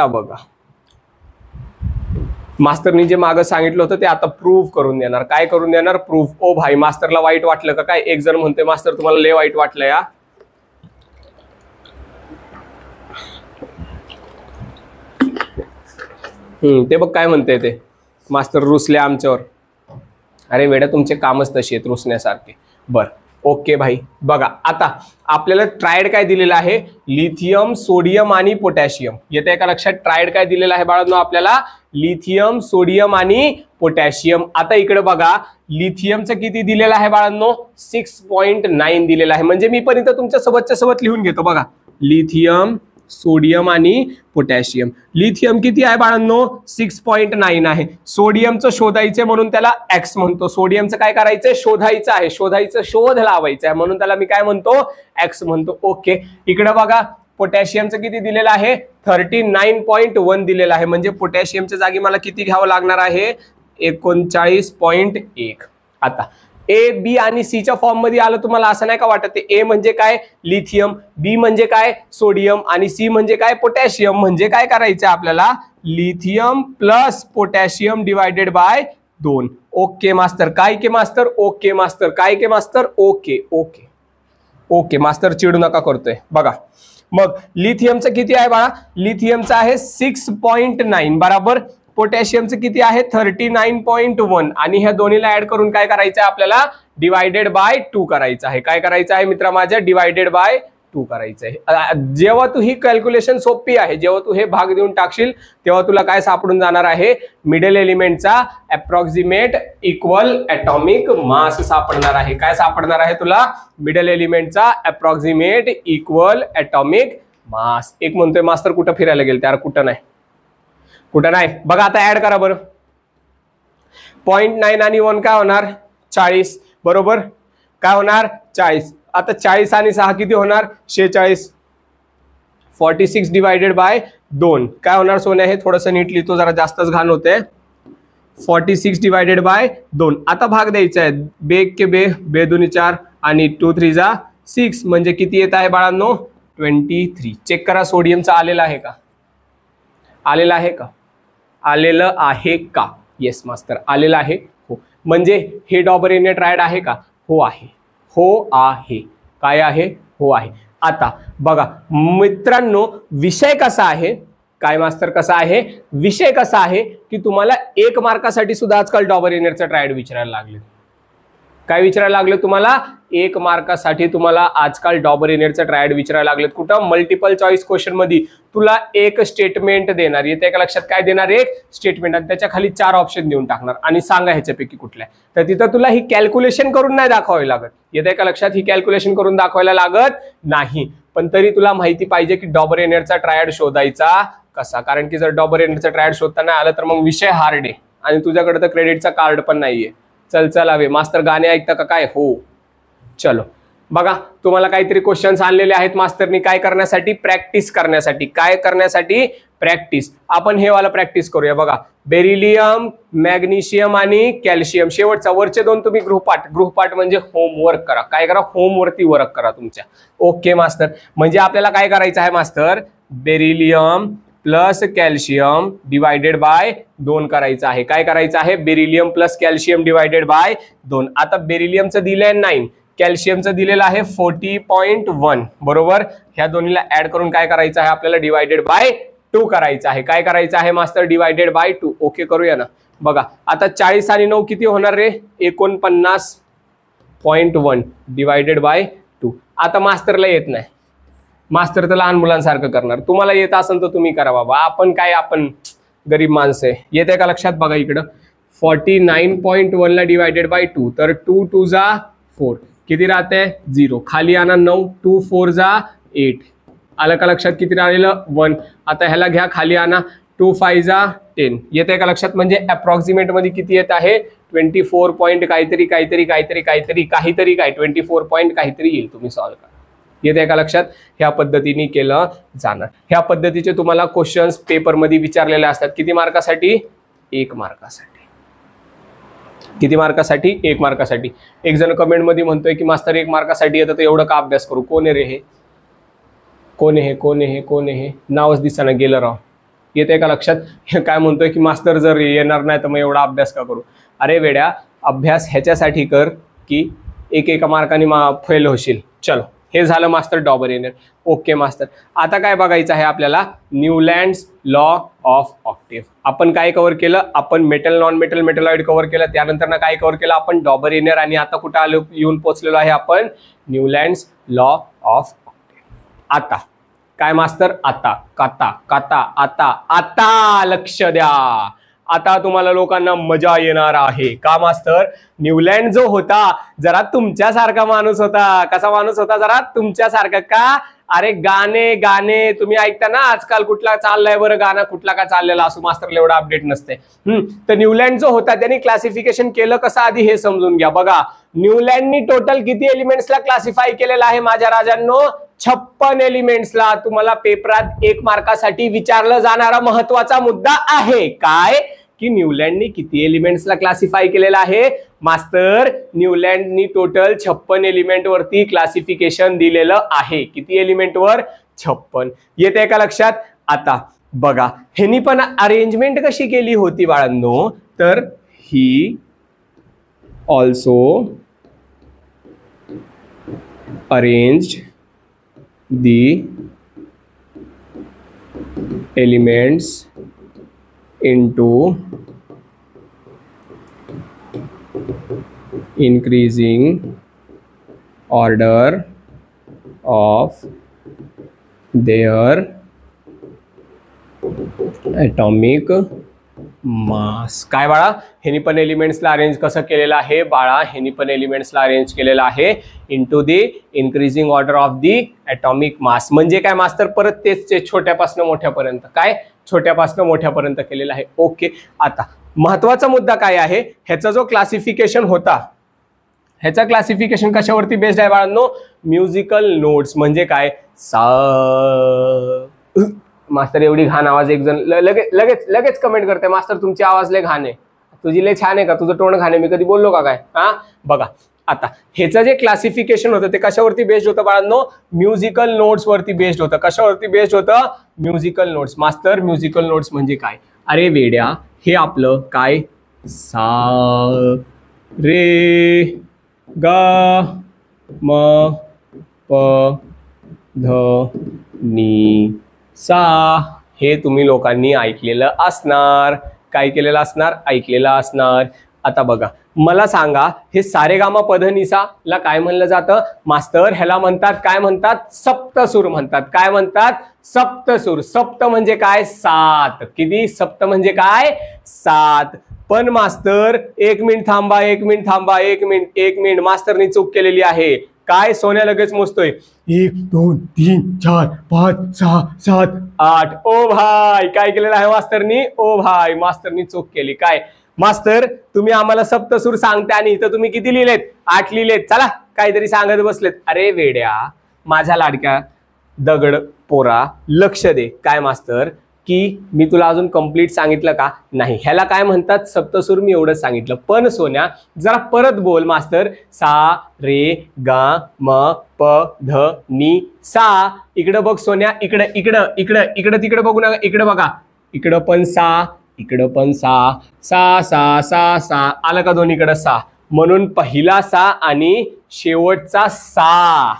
बघा मास्टरनी जे मागं सांगितलं होतं ते आता प्रूव्ह करून देणार. काय करून देणार, प्रूव्ह. ओ भाई मास्टरला वाईट वाटलं का काय, एक जण म्हणते मास्तर तुम्हाला लय वाईट वाटलं या. ते बघ काय म्हणते ते, मास्तर रुसले आमच्यावर. अरे वेड्या तुमचे कामच तशी आहेत रुसण्यासारखे. बर ओके भाई. बघा आता आपल्याला ट्रायड काय दिलेलं आहे, लिथियम, सोडियम आणि पोटॅशियम. येते का लक्षात, ट्रायड काय दिलेलं आहे बाळांनो आपल्याला, लिथियम, सोडियम आणि पोटॅशियम. आता इकडे बघा लिथियमचं किती दिलेलं आहे बाळांनो, 6.9 दिलेलं आहे. म्हणजे मी पण इथं तुमच्या सोबत लिहून घेतो बघा, लिथियम, सोडियम आणि पोटॅशियम. लिथियम किती आहे बाळांनो, 6.9 आहे. सोडियमचं शोधायचं म्हणून त्याला एक्स म्हणतो. सोडियमचं काय करायचंय, शोधायचं आहे, शोध लावायचं आहे म्हणून त्याला मी काय म्हणतो, एक्स म्हणतो. ओके. इकडे बघा पोटॅशियमचं किती दिलेलं आहे, 39.1 दिलेलं आहे. म्हणजे पोटॅशियमच्या जागी मला किती घ्यावं लागणार आहे, 39.1. आता ए, बी आणि सी च्या फॉर्म मध्ये आलं तुम्हाला असं नाही का वाटत. ए म्हणजे काय, लिथियम, बी म्हणजे काय, सोडियम आणि सी म्हणजे काय, पोटॅशियम. म्हणजे काय करायचं आपल्याला, lithium plus potassium divided by 2. Okay मास्तर. काय के मास्तर, ओके मास्तर. काय के मास्तर, ओके ओके ओके मास्तर. चिडू नका करतोय. बघा मग लिथियमचं किती आहे बाळा, लिथियमचं आहे 6.9 बरोबर. पोटॅशियमचं किती आहे 39.1 आणि ह्या दोन्हीला ऍड करून काय करायचं आहे आपल्याला, डिवायडेड बाय 2 करायचं आहे. काय करायचं आहे मित्रा माझ्या, डिवायडेड बाय 2 करायचं आहे. जेव्हा तू ही कॅल्क्युलेशन सोपी आहे, जेव्हा तू हे भाग देऊन टाकशील तेव्हा तुला काय सापडून जाणार आहे, मिडल एलिमेंटचा अप्रॉक्सिमेट इक्वल ॲटॉमिक मास सापडणार आहे. काय सापडणार आहे तुला, मिडल एलिमेंटचा अप्रॉक्सिमेट इक्वल ॲटॉमिक मास. एक म्हणतोय मास्तर कुठं फिरायला गेल त्यार, कुठं नाही. बघा आता ऍड करा बरं. 0.9 आणि 1 काय होणार, 40 बरोबर. काय होणार 40. आता 40 आणि 6 किती होणार, 46. 46 डिवायडेड बाय 2 काय होणार सोन्या, हे थोडंसं नीट लिहितो जरा जास्तच घाण होते. 46 डिवायडेड बाय 2. आता भाग द्यायचा आहे, बे के बे, बे दुनी 4 आणि 2 3 जा 6 म्हणजे किती येत आहे बाळांनो, 23. चेक करा सोडियमचं आलेलं आहे का, आलेलं आहे का, आलेलं आहे का. येस मास्टर आलेलं आहे. हो. म्हणजे हे डॉबरेनिया ट्रायड आहे का, हो आहे, हो आहे. काय आहे, हो आहे. आता बघा मित्रांनो विषय कसा आहे, काय मास्तर कसा आहे, विषय कसा आहे की तुम्हाला 1 मार्कासाठी सुद्धा आजकाल डॉबरेनियरचा ट्रायड विचारायला लागले. काय विचारायला लागले तुम्हाला, 1 मार्कासाठी तुम्हाला आजकाल डॉबरेनियरचा ट्रायड विचारायला लागलेत. कुठं, मल्टिपल चॉईस क्वेश्चन मध्ये तुला एक स्टेटमेंट देणार. येते का लक्षात, काय देणार, एक स्टेटमेंट आणि त्याच्या खाली 4 ऑप्शन देऊन टाकणार आणि सांगा ह्याच्यापैकी कुठल्या. तर तिथं तुला ही कॅल्क्युलेशन करून नाही दाखवावी लागत. येते का लक्षात, ही कॅल्क्युलेशन करून दाखवायला लागत नाही. पण तरी तुला माहिती पाहिजे की डॉबरेनियरचा ट्रायड शोधायचा कसा. कारण की जर डॉबरेनियरचा ट्रायड शोधता नाही आलं तर मग विषय हार्ड आहे आणि तुझ्याकडे तर क्रेडिटचा कार्ड पण नाहीये. चल हवे मास्तर गाणे ऐकता का काय, हो चलो. बघा तुम्हाला काहीतरी क्वेश्चन्स आणलेले आहेत मास्टरनी, काय करण्यासाठी, प्रॅक्टिस करण्यासाठी. काय करण्यासाठी, प्रॅक्टिस. आपण हे वाला प्रॅक्टिस करूया. बघा बेरिलियम, मॅग्नेशियम आणि कॅल्शियम. शेवटचा वरचे 2 तुम्ही गृहपाठ म्हणजे होमवर्क करा. काय करा, होमवरती वर्क करा तुमच्या. ओके मास्तर. म्हणजे आपल्याला काय करायचं आहे मास्तर, beryllium plus calcium divided by 2 करायचं आहे. काय करायचं आहे, beryllium plus calcium divided by 2. आता बेरिलियमचं दिलंय 9, कॅल्शियमचं दिलेलं आहे 40.1 बरोबर. ह्या दोन्हीला ऍड करून काय करायचं आहे आपल्याला, डिवायडेड बाय 2 करायचं आहे. काय करायचं आहे मास्टर, डिवायडेड बाय 2. ओके करूया ना. बघा आता 40 आणि 9 किती होणार रे, 49.1 डिवायडेड बाय 2. आता मास्टरला येत नाही, मास्टर तर लहान मुलांसारखं करणार. तुम्हाला येत असेल तर तुम्ही करा बाबा, आपण गरीब माणसं आहे. येते का लक्षात, बघा इकडं 49.1 ला डिवायडेड बाय 2 तर 2 2 जा 4 किती राहते 0. खाली आणा 9, 2 4 जा 8 आलं का लक्षात? किती राहिलं? 1. आता ह्याला घ्या खाली आणा, 2 5 जा 10 येते का लक्षात? म्हणजे अप्रॉक्सिमेट मध्ये किती येत आहे? 24 पॉईंट काहीतरी काहीतरी काहीतरी काहीतरी काहीतरी काय 24 पॉईंट काहीतरी येईल. तुम्ही सॉल्व्ह करा. येते का लक्षात? ह्या पद्धतीने केलं जाणार. ह्या पद्धतीचे तुम्हाला क्वेश्चन्स पेपरमध्ये विचारलेले असतात. किती मार्कासाठी? 1 मार्कासाठी. किती मार्कासाठी? 1 मार्कासाठी. एक जण कमेंटमध्ये म्हणतोय की मास्तर 1 मार्कासाठी येतं तर एवढं का अभ्यास करू? कोण आहे रे हे? कोण आहे? कोण आहे? कोण आहे? नावच दिसाना गेलं राव. येते का लक्षात? हे काय म्हणतोय की मास्तर जर येणार नाही तर मग एवढा अभ्यास का करू? अरे वेड्या, अभ्यास ह्याच्यासाठी कर की एका मार्काने फेल होशील. चलो, हे झालं मास्टर डॉबरेनर. ओके मास्टर, आता काय बघायचं आहे आपल्याला? Newlands law of octave. आपण काय कव्हर केलं? आपण metal, non metal, metalloid cover केलं. त्यानंतर ना काय कव्हर केलं आपण? डॉबरेनर. आणि आता कुठं आलो? येऊन पोहोचलेलो आहे आपण न्यूलँड्स लॉ ऑफ ऑक्टेव्ह. आता काय मास्टर? आता काता काता आता आता लक्ष द्या. आता तुम्हाला लोकांना मजा येणार आहे. का मास्टर? न्यूलँड जो होता जरा तुमच्यासारखा माणूस होता. कसा माणूस होता? जरा तुमच्यासारखा. का? अरे गाणे गाणे तुम्ही ऐकता ना आजकाल, कुठला चाललाय बरं गाणं, कुठला काय चाललेला असो, मास्टरला एवढं अपडेट नसते. तर न्यूलँड जो होता त्यांनी क्लासिफिकेशन केलं कसं आधी हे समजून घ्या. बघा, न्यूलँडनी टोटल किती एलिमेंट्सला क्लासिफाय केलेलं आहे माझ्या राजांनो? 56 एलिमेंट्सला. तुम्हाला पेपरात 1 मार्कासाठी विचारलं जाणारा महत्वाचा मुद्दा आहे. काय? की न्यूलँडनी किती एलिमेंट्सला क्लासिफाय केलेलं आहे? मास्टर, न्यूलँडनी टोटल 56 एलिमेंट वरती क्लासिफिकेशन दिलेलं आहे. किती एलिमेंट वर? 56. येते का लक्षात? आता बघा, ह्यांनी पण अरेंजमेंट कशी केली होती बाळांनो? तर he also arranged the elements into increasing order of their atomic मास. काय बाळा? हेनी पण एलिमेंट्सला अरेंज कसं केलेलं आहे बाळा? हेनी पण एलिमेंट्सला अरेंज केलेलं आहे into the increasing order of the atomic mass. म्हणजे काय मास्टर? परत तेच छोट्यापासून मोठ्यापर्यंत. काय? छोट्यापासून मोठ्यापर्यंत केलेलं आहे. ओके, आता महत्वाचा मुद्दा काय आहे? ह्याचा जो क्लासिफिकेशन होता, ह्याचा क्लासिफिकेशन कशावरती बेस्ड आहे बाळांनो? Musical notes. म्हणजे काय? सा. मास्टर एवढी घाण आवाज, एक जण लगेच लगेच लगेच कमेंट करते, मास्टर तुमची आवाज लय घाण आहे. तुझी लय छान आहे का? तुझं टोन घाण आहे. मी कधी बोललो का काय? हा बघा, आता ह्याचं जे क्लासिफिकेशन होतं ते कशावरती बेस्ड होतं बाळांनो? म्युझिकल नोट्स वरती बेस्ड होतं. कशावरती बेस्ड होतं? Musical notes. Master, musical notes म्हणजे काय? अरे वेड्या, हे आपलं काय? सा रे गा म प ध नी सा. हे तुम्ही लोकांनी ऐकलेलं असणार. काय केलेलं असणार? ऐकलेलं असणार. आता बघा, मला सांगा, हे सारेगामा पधनिसा ला काय म्हणलं जातं? मास्टर, ह्याला म्हणतात काय म्हणतात? सप्तसूर म्हणतात. काय म्हणतात? सप्तसूर. सप्त म्हणजे काय? 7. किती? सप्त म्हणजे काय? 7. पण मास्टर, 1 मिनिट थांबा, 1 मिनिट थांबा, 1 मिनिट. मास्टरनी चूक केलेली आहे. काय? सोन्या लगेच मोजतोय. 1 2 3 4 5 6 7 8. ओ भाई, काय केलेलं आहे मास्टरनी? ओ भाई, मास्टरनी चूक केली. काय मास्टर, तुम्ही आम्हाला सप्तसूर सांगता आणि इथं तुम्ही किती लिहिलेत? 8 लिहिलेत. चला, काहीतरी सांगत बसलेत. अरे वेड्या, माझ्या लाडक्या दगड पोरा, लक्ष दे. काय मास्टर, की मी तुला अजून कंप्लीट सांगितलं का? नाही. ह्याला काय म्हणतात? सप्तसूर. मी एवढंच सांगितलं. पण सोन्या, जरा परत बोल मास्टर. सा रे गा म प ध नी सा. इकडं बघ सोन्या, इकडं इकडं इकडं इकडं तिकडं बघू नका. इकडं बघा, इकडं पण सा, इकडं पण सा. सा सा सा सा. आलं का दोन्हीकडं सा? म्हणून पहिला सा आणि शेवटचा सा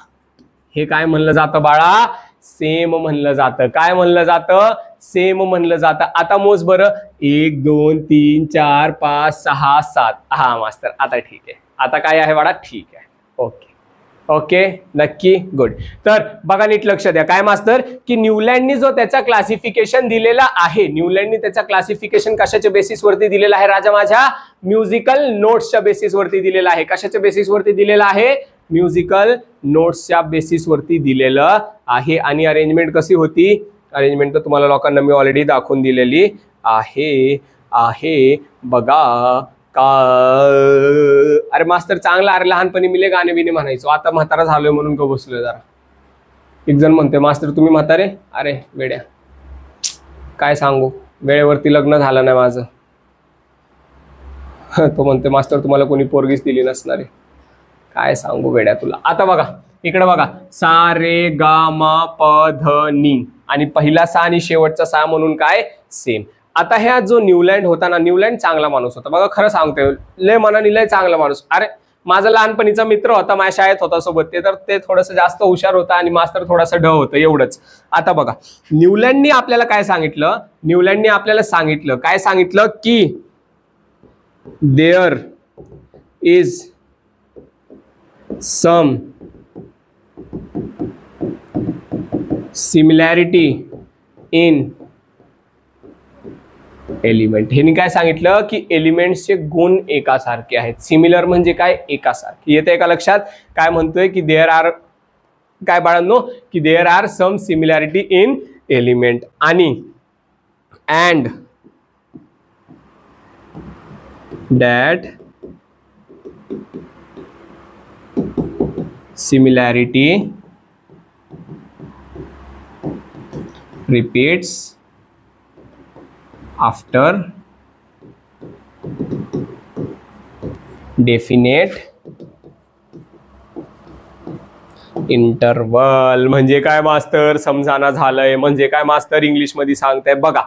हे काय म्हणलं जातं बाळा? सेम म्हणलं जातं. काय म्हणलं जातं? सेम म्हणलं जातं. आता मोज बरं. 1 2 3 4 5 6 7. हा मास्टर, आता ठीक आहे. आता काय आहे बाळा? ठीक आहे. ओके ओके, नक्की, गुड. तर बघा, नीट लक्ष द्या. काय मास्टर, की न्यूलँडनी जो त्याचा क्लासिफिकेशन दिलेला आहे, न्यूलँडनी त्याचा क्लासिफिकेशन कशाच्या बेसिसवरती दिलेला आहे राजा माझ्या? म्युझिकल नोट्सच्या बेसिसवरती दिलेला आहे. कशाच्या बेसिसवरती दिलेला आहे? म्युझिकल नोट्सच्या बेसिसवरती दिलेलं आहे. आणि अरेंजमेंट कशी होती, अरेंजमेंट तर तुम्हाला लोकांना मी ऑलरेडी दाखवून दिलेली आहे बघा का. अरे मास्तर चांगला, अरे लहानपणी मी गाणे बिने म्हणायचो, आता म्हातारा झालोय म्हणून का बसलोय जरा. एक जण म्हणते मास्तर तुम्ही म्हातारे, अरे वेड्या काय सांगू, वेळेवरती लग्न झालं नाही माझं. तो म्हणते मास्तर तुम्हाला कोणी पोरगीच दिली नसणार आहे, काय सांगू वेड्या तुला. आता बघा इकडे बघा, सा रे गा मा प ध नी, आणि पहिला सा आणि शेवटचा सा म्हणून काय सेम. आता ह्या जो न्यूलँड होता ना, न्यूलँड चांगला माणूस होता बघा, खरं सांगतोय लय मनाने लय चांगला माणूस. अरे माझा लहानपणीचा मित्र होता, माझ्या शाळेत होता सोबत, ते थोडंसं जास्त हुशार होता आणि मास्तर थोडासा ढ होतं, एवढंच. आता बघा न्यूलँडनी आपल्याला काय सांगितलं, न्यूलँडनी आपल्याला सांगितलं काय सांगितलं की there is some similarity in element. ह्यांनी काय सांगितलं की एलिमेंट्सचे गुण एकासारखे आहेत. सिमिलर म्हणजे काय, एकासारखे. येते का लक्षात. काय म्हणतोय की देअर आर, काय बाळांनो, की there are some similarity in element, आणि and that similarity repeats after definite interval. म्हणजे काय मास्तर, समजाना झालंय. म्हणजे काय मास्तर, इंग्लिश मध्ये सांगताय बघा.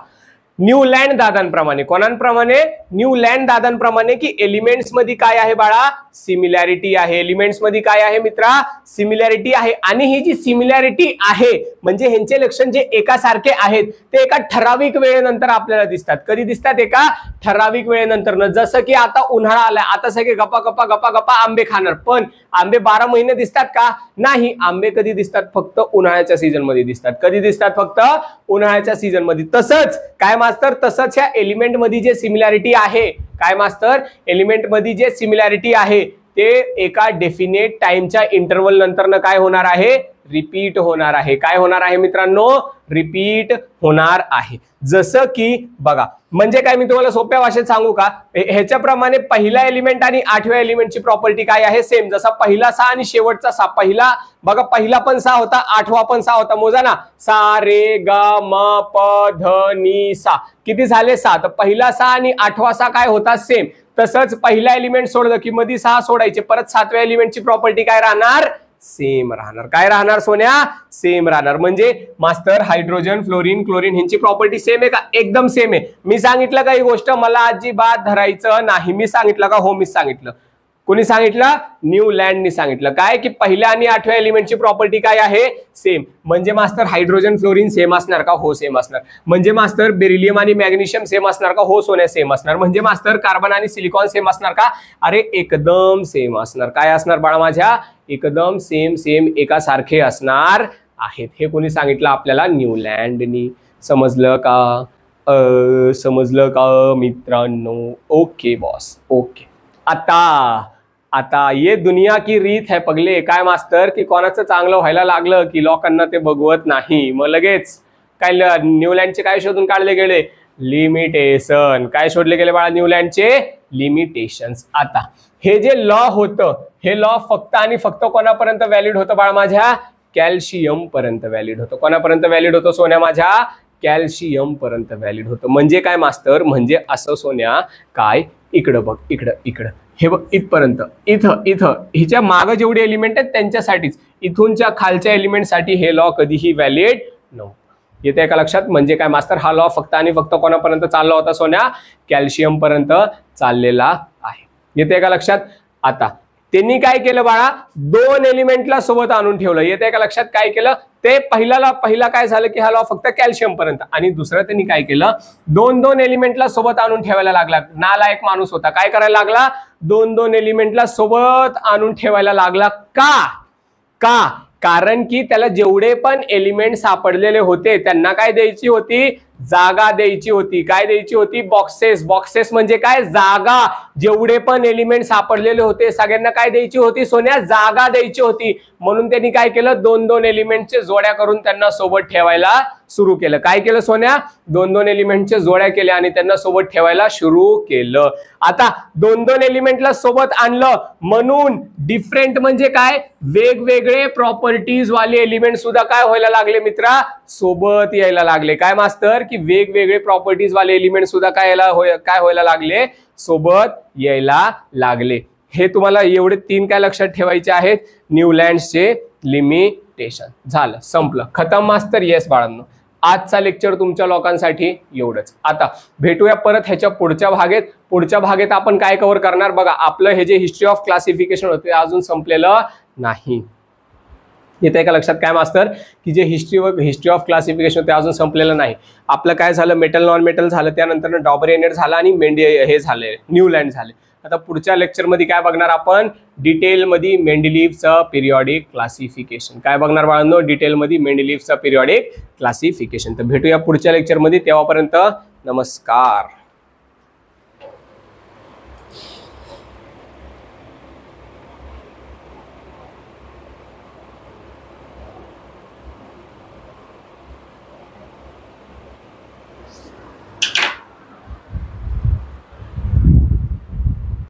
न्यूलँड दादांप्रमाणे, कोणांप्रमाणे, न्यूलँड दादांप्रमाणे, की एलिमेंट्स मध्ये काय आहे बाळा, सिमिलॅरिटी आहे. एलिमेंट्स मध्ये काय आहे मित्रा, सिमिलॅरिटी आहे. आणि ही जी सिमिलॅरिटी आहे म्हणजे ह्यांचे लक्षण जे एकासारखे आहेत ते एका ठराविक वेळेनंतर आपल्याला दिसतात. कधी दिसतात, एका ठराविक वेळेनंतर. जसं की आता उन्हाळा आलाय, आता सगळे गप्पा गप्पा गप्पा गप्पा आंबे खाणार, पण आंबे 12 महिने दिसतात का, नाही. आंबे कधी दिसतात, फक्त उन्हाळ्याच्या सीझन मध्ये दिसतात. कधी दिसतात, फक्त उन्हाळ्याच्या सीझन मध्ये. तसंच काय मास्तर, तसंच ह्या एलिमेंट मध्ये जे सिमिलॅरिटी आहे, काय मास्तर, एलिमेंट मध्ये जे सिमिलॅरिटी आहे ते एका डेफिनेट टाइमच्या इंटरवल नंतर काय होणार आहे, रिपीट होणार आहे. काय होणार आहे मित्रांनो, रिपीट होणार आहे. जसं की बघा, म्हणजे काय, मी तुम्हाला सोप्या भाषेत सांगू का, ह्याच्याप्रमाणे पहिला एलिमेंट आणि 8व्या एलिमेंटची प्रॉपर्टी काय आहे, सेम. जसा पहिला सा आणि शेवटचा सा, पहिला बघा, पहिला पण सा होता, 8वा पण सा होता. मोजा ना, सा रे ग म प ध नी सा, किती झाले, 7. पहिला सा आणि 8वा सा काय होता, सेम. तसंच पहिला एलिमेंट सोडलं की मध्ये 6 सोडायचे, परत 7व्या एलिमेंटची प्रॉपर्टी काय राहणार, सेम राहणार. काय राहणार सोन्या, सेम राहणार. म्हणजे मास्तर हायड्रोजन, फ्लोरीन, क्लोरीन ह्यांची प्रॉपर्टी सेम आहे का, एकदम सेम आहे. मी सांगितलं का ही गोष्ट मला अजिबात धरायचं नाही. मी सांगितलं का, हो मी सांगितलं. कोणी सांगितलं, न्यूलँडनी सांगितलं. काय की पहिल्या आणि 8व्या एलिमेंटची प्रॉपर्टी काय आहे, सेम. म्हणजे मास्तर हायड्रोजन, फ्लोरीन सेम असणार का, हो सेम असणार. म्हणजे मास्तर बेरिलियम आणि मॅग्नेशियम सेम असणार का, हो सोन्या सेम असणार. म्हणजे मास्तर कार्बन आणि सिलिकॉन सेम असणार का, अरे एकदम सेम असणार. काय असणार बाळा माझ्या, एकदम सेम सेम एकासारखे असणार आहेत. हे कोणी सांगितलं आपल्याला, न्यूलँडनी. समजलं का, समजलं का मित्रांनो. Okay boss, okay. आता ये दुनिया की रीत है पगले. काय मास्तर, की कोणाचं चांगलं व्हायला लागलं की लोकांना ते बघवत नाही, मग लगेच काय न्यूलँडचे काय शोधून काढले गेले, लिमिटेशन. काय शोधले गेले बाळा, न्यूलँडचे लिमिटेशन्स. आता हे जे लॉ होतं, हे लॉ फक्त आणि फक्त कोणापर्यंत व्हॅलिड होतं बाळा माझ्या, कॅल्शियम पर्यंत व्हॅलिड होतं. कोणापर्यंत व्हॅलिड होतं सोन्या माझ्या, कॅल्शियम पर्यंत व्हॅलिड होतं. म्हणजे काय मास्तर, म्हणजे असं सोन्या, काय इकडं बघ, इकडं हे बघ, इथपर्यंत, इथं हिच्या मागं जेवढे एलिमेंट आहेत त्यांच्यासाठीच, इथूनच्या खालच्या एलिमेंटसाठी हे लॉ कधीही व्हॅलिड नव्हतं. येते का लक्षात. म्हणजे काय मास्तर, हा लॉ फक्त आणि फक्त कोणापर्यंत चालला होता सोन्या, कॅल्शियम पर्यंत चाललेला आहे. येते का लक्षात. आता त्यांनी काय केलं बाळा, 2 एलिमेंटला सोबत आणून ठेवलं. येते का लक्षात. काय केलं ते, पहिला काय झालं की हा लॉ फक्त कॅल्शियम पर्यंत, आणि दुसरं त्यांनी काय केलं, 2 एलिमेंटला सोबत आणून ठेवायला लागला. नालायक माणूस होता. काय करायला लागला, 2 एलिमेंटला सोबत आणून ठेवायला लागला. का, कारण की त्याला जेवढे पण एलिमेंट सापडलेले होते त्यांना काय द्यायची होती, जागा द्यायची होती. काय द्यायची होती? बॉक्सेस. बॉक्सेस म्हणजे काय? जागा. जेवढे पण एलिमेंट सापडलेले होते सगळ्यांना काय द्यायची होती सोन्या? जागा द्यायची होती. म्हणून त्यांनी काय केलं? 2-2 एलिमेंटचे जोड्या करून त्यांना सोबत ठेवायला सुरू केलं. काय केलं सोन्या? 2-2 एलिमेंटचे जोड्या केल्या आणि त्यांना सोबत ठेवायला सुरू केलं. आता 2-2 एलिमेंटला सोबत आणलं म्हणून डिफरंट म्हणजे काय? वेगवेगळे प्रॉपर्टीज वाले एलिमेंट सुद्धा काय व्हायला लागले मित्रा? सोबत यायला लागले. काय मास्तर? की वेगवेगळे प्रॉपर्टीज वाले एलिमेंट सुद्धा काय व्हायला लागले? सोबत यायला लागले. हे तुम्हाला एवढे 3 काय लक्षात ठेवायचे आहेत? न्यूलँड्सचे लिमिटेशन. झालं, संपलं, खतम मास्तर. येस बाळांनो, आजचा लेक्चर तुमच्या लोकांसाठी एवढंच. आता भेटूया परत ह्याच्या पुढच्या भागेत. पुढच्या भागेत आपण काय कव्हर करणार बघा. आपलं हे जे हिस्ट्री ऑफ क्लासिफिकेशन होते अजून संपलेलं नाही. येते का लक्षात? काय मास्तर? की जे हिस्ट्री ऑफ क्लासिफिकेशन होते अजून संपलेलं नाही. आपलं काय झालं? मेटल नॉन मेटल झालं, त्यानंतर डॉबरेनेट झालं आणि हे झाले न्यूलँड झाले. आता पुढच्या लेक्चरमध्ये काय बघणार आपण? डिटेलमध्ये मेंडेलीव्हचं पिरियॉडिक क्लासिफिकेशन. काय बघणार बाळांनो? डिटेलमध्ये मेंडेलीव्हचं पिरियॉडिक क्लासिफिकेशन. तर भेटूया पुढच्या लेक्चरमध्ये. तेव्हापर्यंत नमस्कार.